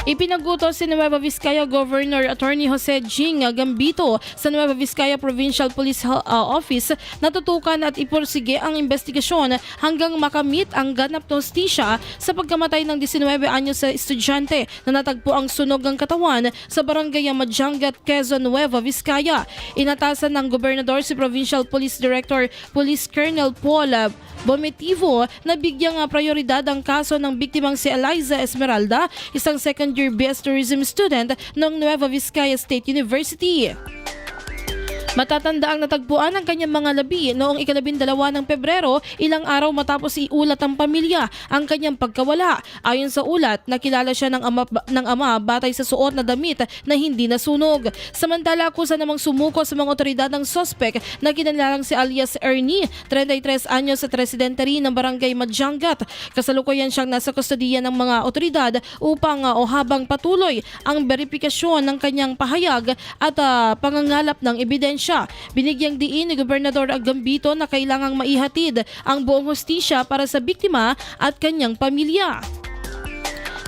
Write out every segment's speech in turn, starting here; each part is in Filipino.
Ipinagutos si Nueva Vizcaya Governor Attorney Jose Jing Gambito sa Nueva Vizcaya Provincial Police Office na tutukan at ipursige ang investigasyon hanggang makamit ang ganap na hustisya sa pagkamatay ng 19 anyos sa estudyante na natagpo ang sunog ng katawan sa barangay Madjangat, Quezon, Nueva Vizcaya. Inatasan ng gobernador si Provincial Police Director Police Colonel Paul Bometivo na bigyang prioridad ang kaso ng biktimang si Eliza Esmeralda, isang second-year BS Tourism student ng Nueva Vizcaya State University. Matatanda ang natagpuan ng kanyang mga labi noong ika-12 ng Pebrero, ilang araw matapos iulat ng pamilya ang kanyang pagkawala. Ayon sa ulat, nakilala siya ng ama batay sa suot na damit na hindi nasunog. Samantala, akusa namang sumuko sa mga otoridad ng sospek na kinalalang si alias Ernie, 33 anyos at residente rin ng barangay Madjangat. Kasalukuyan siyang nasa kustodiya ng mga otoridad upang habang patuloy ang verifikasyon ng kanyang pahayag at pangangalap ng ebidensya. Binigyang diin ni Gobernador Gambito na kailangang maihatid ang buong hustisya para sa biktima at kanyang pamilya.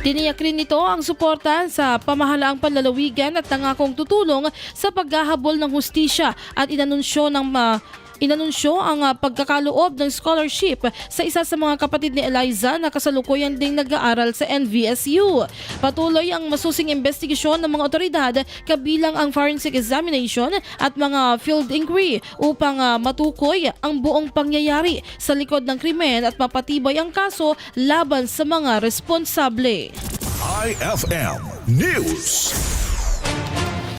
Tiniyak rin nito ang suporta sa pamahalaang panlalawigan at nangakong tutulong sa paghahabol ng hustisya at inanunsyo ang pagkakaloob ng scholarship sa isa sa mga kapatid ni Eliza na kasalukuyan ding nag-aaral sa NVSU. Patuloy ang masusing investigasyon ng mga otoridad kabilang ang forensic examination at mga field inquiry upang matukoy ang buong pangyayari sa likod ng krimen at mapatibay ang kaso laban sa mga responsable. IFM News.